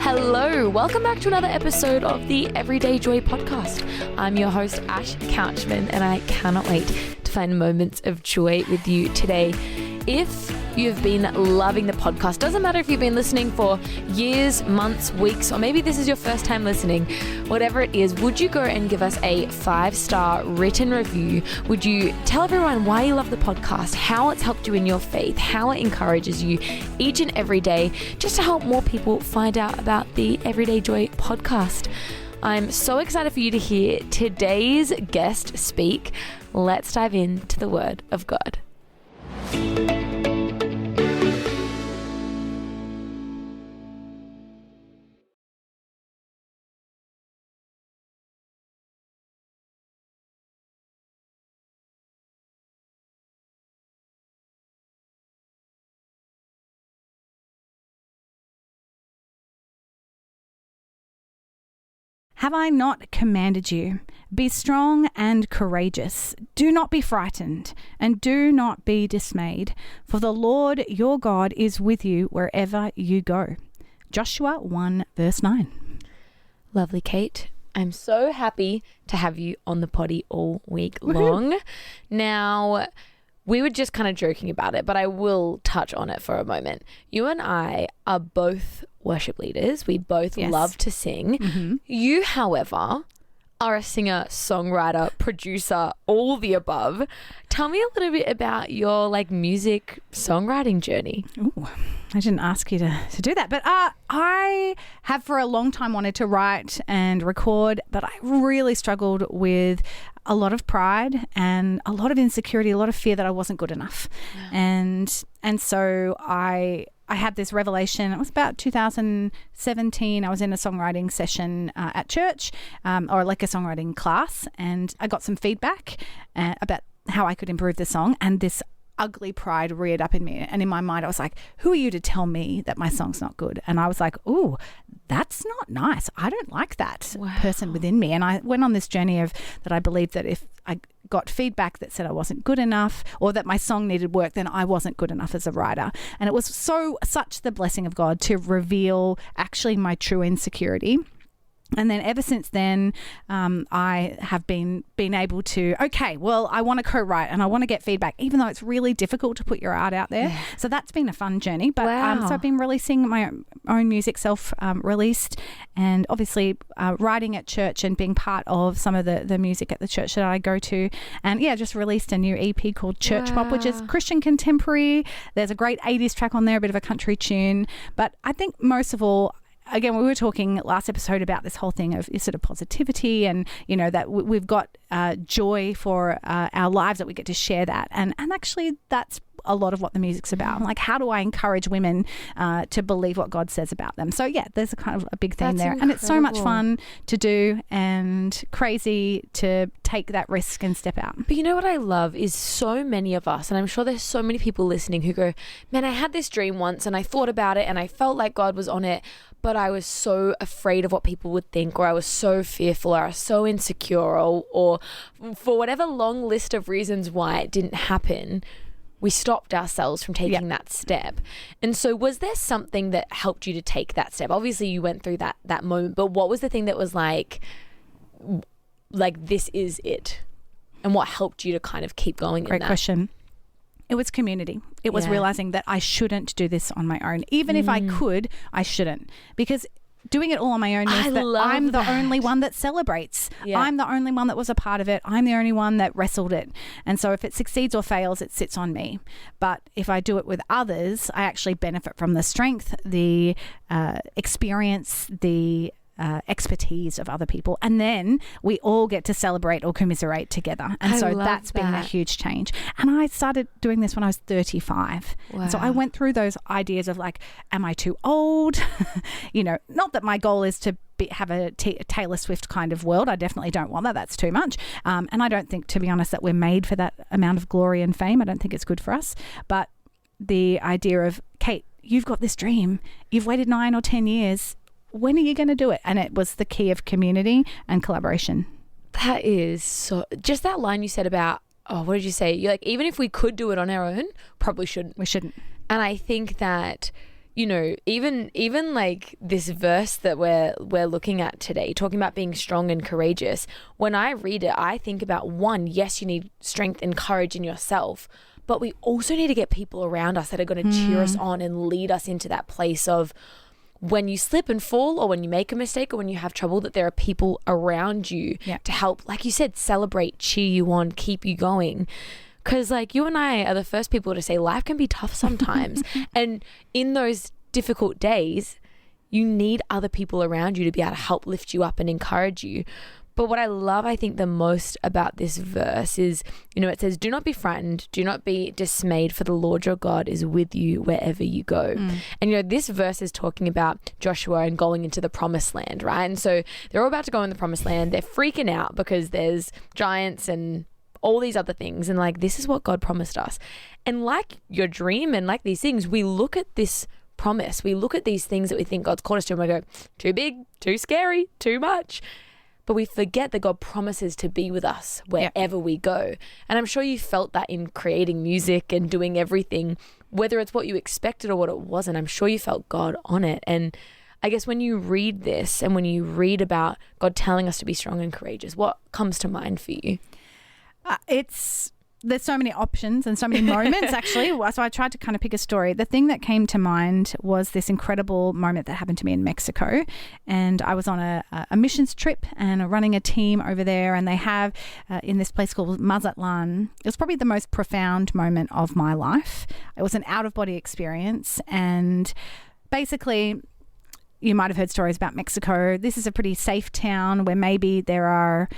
Hello, welcome back to another episode of the Everyday Joy podcast. I'm your host, Ash Couchman, and I cannot wait to find moments of joy with you today. If you've been loving the podcast, doesn't matter if you've been listening for years, months, weeks, or maybe this is your first time listening, whatever it is, would you go and give us a 5-star written review? Would you tell everyone why you love the podcast, how it's helped you in your faith, how it encourages you each and every day, just to help more people find out about the Everyday Joy podcast? I'm so excited for you to hear today's guest speak. Let's dive into the Word of God. Have I not commanded you? Be strong and courageous. Do not be frightened, and do not be dismayed, for the Lord your God is with you wherever you go. Joshua 1 verse 9. Lovely, Kate. I'm so happy to have you on the potty all week long. Now, we were just kind of joking about it, but I will touch on it for a moment. You and I are both worship leaders. We both love to sing. Mm-hmm. You, however, are a singer, songwriter, producer, all the above. Tell me a little bit about your music songwriting journey. Ooh, I didn't ask you to do that, but I have for a long time wanted to write and record, but I really struggled with a lot of pride and a lot of insecurity, a lot of fear that I wasn't good enough. Yeah. And so I had this revelation. It was about 2017. I was in a songwriting session at church, or like a songwriting class, and I got some feedback about how I could improve the song, and this ugly pride reared up in me. And in my mind, I was like, who are you to tell me that my song's not good? And I was like, ooh, that's not nice. I don't like that person within me. And I went on this journey of that I believed that if I got feedback that said I wasn't good enough or that my song needed work, then I wasn't good enough as a writer. And it was such the blessing of God to reveal actually my true insecurity. And then ever since then, I have been able to, I want to co-write and I want to get feedback, even though it's really difficult to put your art out there. Yeah. So that's been a fun journey. But so I've been releasing my own music, self-released, and obviously writing at church and being part of some of the music at the church that I go to. And just released a new EP called Church Pop, which is Christian contemporary. There's a great 80s track on there, a bit of a country tune. But I think most of all, again, we were talking last episode about this whole thing of sort of positivity and, that we've got joy for our lives, that we get to share that. And actually that's a lot of what the music's about. Like, how do I encourage women to believe what God says about them? So there's a kind of a big theme there. Incredible. And it's so much fun to do and crazy to take that risk and step out. But you know what I love is so many of us, and I'm sure there's so many people listening who go, man, I had this dream once and I thought about it and I felt like God was on it, but I was so afraid of what people would think, or I was so fearful, or I was so insecure, or for whatever long list of reasons why it didn't happen, we stopped ourselves from taking that step. And so was there something that helped you to take that step? Obviously you went through that moment, but what was the thing that was like this is it? And what helped you to kind of keep going? Great question. It was community. It was realizing that I shouldn't do this on my own. Even if I could, I shouldn't. Because doing it all on my own means that I'm the only one that celebrates. Yeah. I'm the only one that was a part of it. I'm the only one that wrestled it. And so if it succeeds or fails, it sits on me. But if I do it with others, I actually benefit from the strength, the experience, the expertise of other people, and then we all get to celebrate or commiserate together. And so that's been a huge change. And I started doing this when I was 35. Wow. So I went through those ideas of am I too old? Not that my goal is to have a Taylor Swift kind of world. I definitely don't want that. That's too much. And I don't think, to be honest, that we're made for that amount of glory and fame. I don't think it's good for us. But the idea of, Kate, you've got this dream. You've waited 9 or 10 years. When are you going to do it? And it was the key of community and collaboration. That is so, just that line you said about what did you say? You're like, even if we could do it on our own, probably shouldn't. We shouldn't. And I think that, you know, even like this verse that we're looking at today, talking about being strong and courageous, when I read it, I think about, one, yes, you need strength and courage in yourself, but we also need to get people around us that are going to cheer us on and lead us into that place of, when you slip and fall, or when you make a mistake, or when you have trouble, that there are people around you to help, like you said, celebrate, cheer you on, keep you going. Because like you and I are the first people to say life can be tough sometimes. And in those difficult days, you need other people around you to be able to help lift you up and encourage you. But what I love, I think, the most about this verse is, you know, it says, do not be frightened, do not be dismayed, for the Lord your God is with you wherever you go. And, you know, this verse is talking about Joshua and going into the promised land, right? And so they're all about to go in the promised land. They're freaking out because there's giants and all these other things. And like, this is what God promised us. And like your dream and like these things, we look at this promise. We look at these things that we think God's called us to, and we go, too big, too scary, too much. But we forget that God promises to be with us wherever we go. And I'm sure you felt that in creating music and doing everything, whether it's what you expected or what it wasn't. I'm sure you felt God on it. And I guess when you read this and when you read about God telling us to be strong and courageous, what comes to mind for you? There's so many options and so many moments, actually. So I tried to kind of pick a story. The thing that came to mind was this incredible moment that happened to me in Mexico. And I was on a missions trip and running a team over there. And they have in this place called Mazatlan. It was probably the most profound moment of my life. It was an out-of-body experience. And basically, you might have heard stories about Mexico. This is a pretty safe town where maybe there are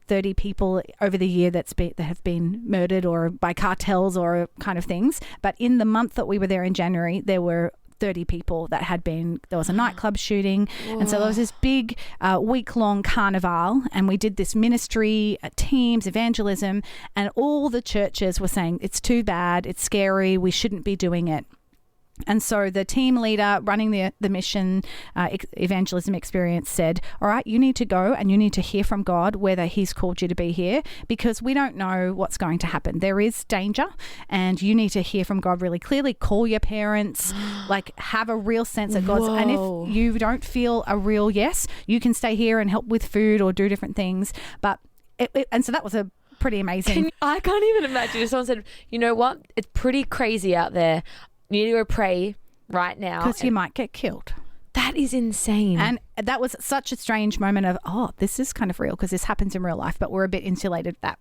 30 people over the year that have been murdered or by cartels or kind of things. But in the month that we were there in January, there were 30 people that there was a nightclub shooting. Whoa. And so there was this big week-long carnival, and we did this ministry, teams, evangelism, and all the churches were saying, it's too bad, it's scary, we shouldn't be doing it. And so the team leader running the mission evangelism experience said, all right, you need to go and you need to hear from God whether he's called you to be here, because we don't know what's going to happen. There is danger and you need to hear from God really clearly. Call your parents, like have a real sense of God's. And if you don't feel a real yes, you can stay here and help with food or do different things. But and so that was a pretty amazing. I can't even imagine if someone said, you know what, it's pretty crazy out there. You need to go pray right now. Because you might get killed. That is insane. And that was such a strange moment of, this is kind of real because this happens in real life, but we're a bit insulated from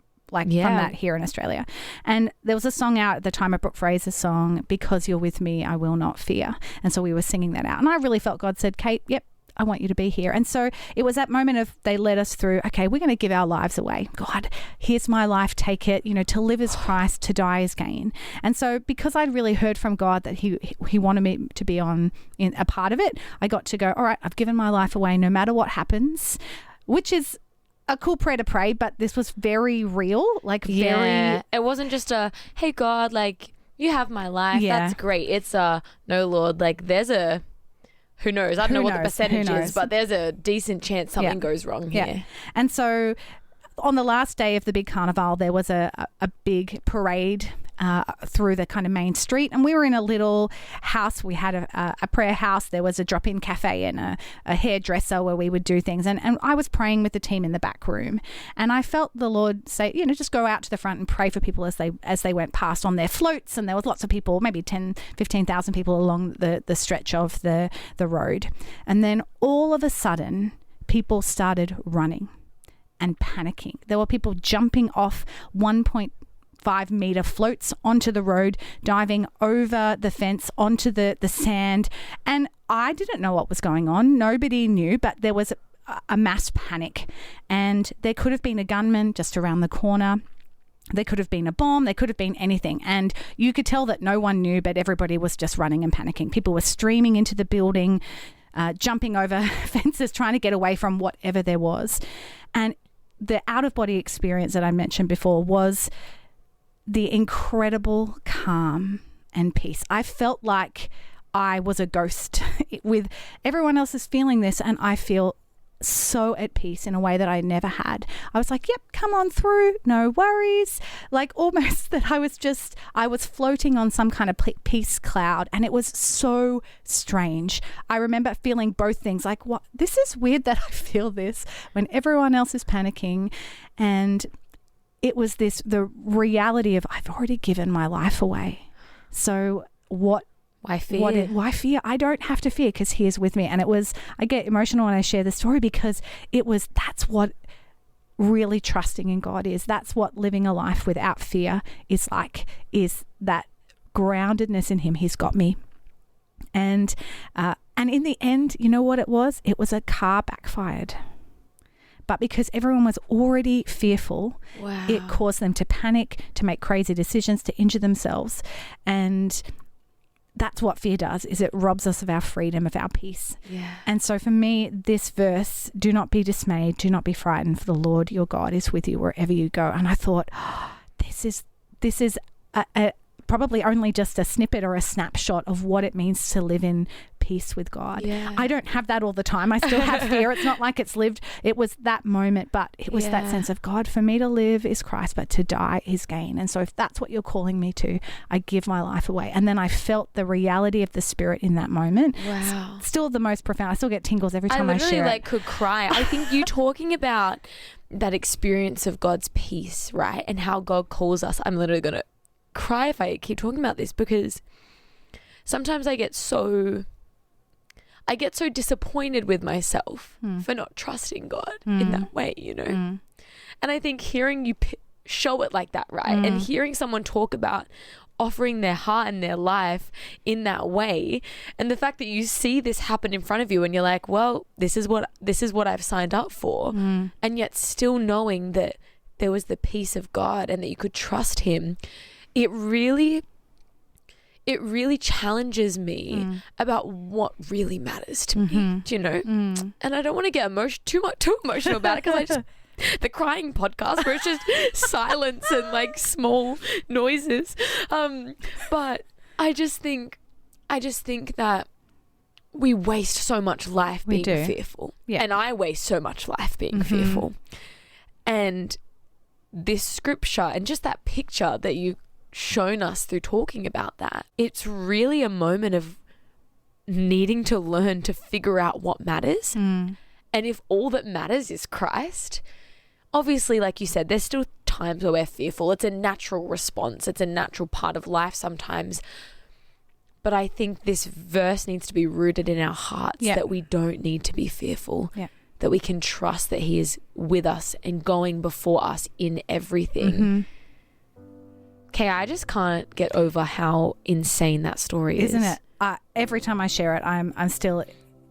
that here in Australia. And there was a song out at the time, a Brooke Fraser song, Because You're With Me, I Will Not Fear. And so we were singing that out. And I really felt God said, Kate, yep, I want you to be here. And so it was that moment of they led us through, okay, we're going to give our lives away. God, here's my life, take it. You know, to live is Christ, to die is gain. And so because I'd really heard from God that he wanted me to be in a part of it, I got to go, all right, I've given my life away no matter what happens, which is a cool prayer to pray, but this was very real, very... It wasn't just a, hey, God, like, you have my life. Yeah. That's great. It's no, Lord, like, there's a... Who knows? I don't know what the percentage is, but there's a decent chance something goes wrong here. Yeah. And so on the last day of the big carnival, there was a big parade through the kind of main street, and we were in a little house. We had a prayer house. There was a drop-in cafe and a hairdresser where we would do things, and I was praying with the team in the back room, and I felt the Lord say, you know, just go out to the front and pray for people as they went past on their floats. And there was lots of people, maybe 15,000 people along the stretch of the road. And then all of a sudden people started running and panicking. There were people jumping off 1.5 meter floats onto the road, diving over the fence onto the sand. And I didn't know what was going on. Nobody knew, but there was a mass panic. And there could have been a gunman just around the corner. There could have been a bomb. There could have been anything. And you could tell that no one knew, but everybody was just running and panicking. People were streaming into the building, jumping over fences, trying to get away from whatever there was. And the out-of-body experience that I mentioned before was the incredible calm and peace. I felt like I was a ghost with everyone else is feeling this, and I feel so at peace in a way that I never had. I was like, yep, come on through, no worries. Like almost that I was floating on some kind of peace cloud, and it was so strange. I remember feeling both things, like, what? This is weird that I feel this when everyone else is panicking. And it was the reality of, I've already given my life away. So what? Why fear? Why fear? I don't have to fear because he is with me. And I get emotional when I share the story, because that's what really trusting in God is. That's what living a life without fear is like, is that groundedness in him. He's got me. And in the end, you know what it was? It was a car backfired. But because everyone was already fearful, wow, it caused them to panic, to make crazy decisions, to injure themselves. And that's what fear does, is it robs us of our freedom, of our peace. Yeah. And so for me, this verse, do not be dismayed, do not be frightened, for the Lord your God is with you wherever you go. And I thought, this is a probably only just a snippet or a snapshot of what it means to live in peace with God. Yeah. I don't have that all the time. I still have fear. It's not like it's lived. It was that moment, but it was that sense of, God, for me to live is Christ, but to die is gain. And so if that's what you're calling me to, I give my life away. And then I felt the reality of the Spirit in that moment. Wow. Still the most profound. I still get tingles every time I share it. I literally could cry. I think you talking about that experience of God's peace, right? And how God calls us. I'm literally going to cry if I keep talking about this, because sometimes I get so disappointed with myself for not trusting God in that way, you know. And I think hearing you show it like that, right, and hearing someone talk about offering their heart and their life in that way, and the fact that you see this happen in front of you and you're like, well, this is what I've signed up for, and yet still knowing that there was the peace of God and that you could trust him, it really challenges me about what really matters to me, do you know? And I don't want to get too emotional about it, because I just the crying podcast where it's just silence and like small noises. But I just think that we waste so much life being fearful. Yeah. And I waste so much life being fearful. And this scripture and just that picture that you've shown us through talking about that, it's really a moment of needing to learn to figure out what matters. And if all that matters is Christ, obviously, like you said, there's still times where we're fearful. It's a natural response. It's a natural part of life sometimes. But I think this verse needs to be rooted in our hearts, that we don't need to be fearful, that we can trust that he is with us and going before us in everything. Okay, I just can't get over how insane that story is. Isn't it? Every time I share it, I'm still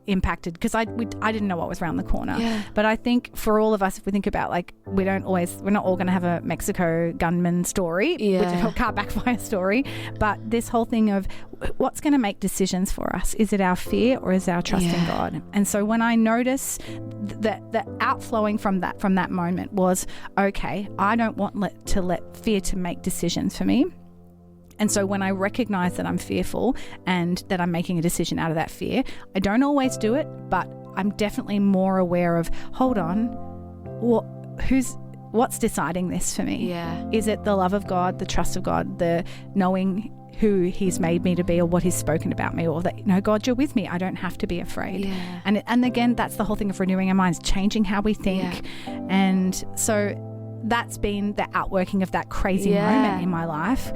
impacted, because I didn't know what was around the corner. But I think for all of us, if we think about, like, we're not all going to have a Mexico gunman story, which is a car backfire story, but this whole thing of what's going to make decisions for us. Is it our fear or is it our trust in God? And so when I notice that the outflowing from that moment was, okay, I don't want to let fear to make decisions for me. And so when I recognize that I'm fearful and that I'm making a decision out of that fear, I don't always do it, but I'm definitely more aware of, hold on, what's deciding this for me? Is it the love of God, the trust of God, the knowing who he's made me to be or what he's spoken about me, or that, God, you're with me. I don't have to be afraid. And again, that's the whole thing of renewing our minds, changing how we think. And so that's been the outworking of that crazy moment in my life,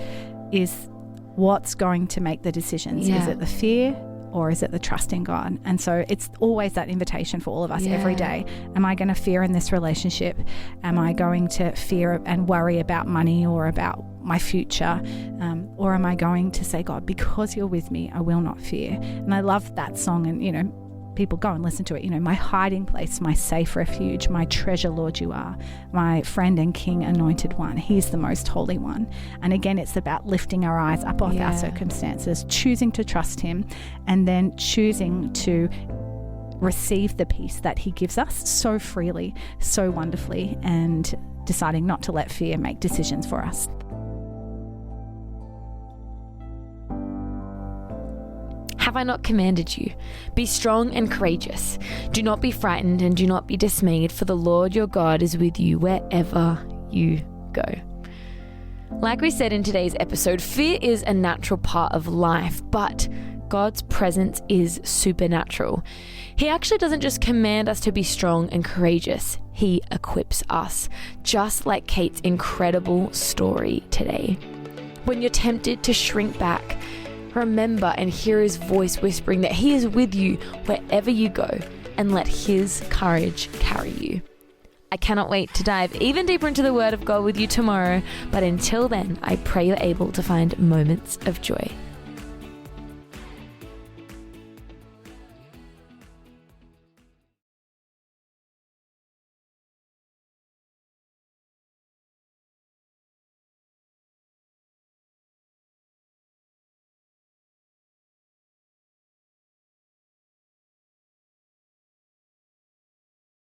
is what's going to make the decisions. Is it the fear or is it the trust in God? And so it's always that invitation for all of us every day. Am I going to fear in this relationship? Am I going to fear and worry about money or about my future? Or am I going to say, God, because you're with me, I will not fear? And I love that song, and people go and listen to it. My hiding place, my safe refuge, my treasure, Lord, you are my friend and King, anointed one. He's the most holy one. And again, it's about lifting our eyes up off our circumstances, choosing to trust him, and then choosing to receive the peace that he gives us so freely, so wonderfully, and deciding not to let fear make decisions for us. Have I not commanded you? Be strong and courageous. Do not be frightened and do not be dismayed, for the Lord your God is with you wherever you go. Like we said in today's episode, fear is a natural part of life, but God's presence is supernatural. He actually doesn't just command us to be strong and courageous. He equips us, just like Kate's incredible story today. When you're tempted to shrink back, remember and hear his voice whispering that he is with you wherever you go, and let his courage carry you. I cannot wait to dive even deeper into the Word of God with you tomorrow, but until then, I pray you're able to find moments of joy.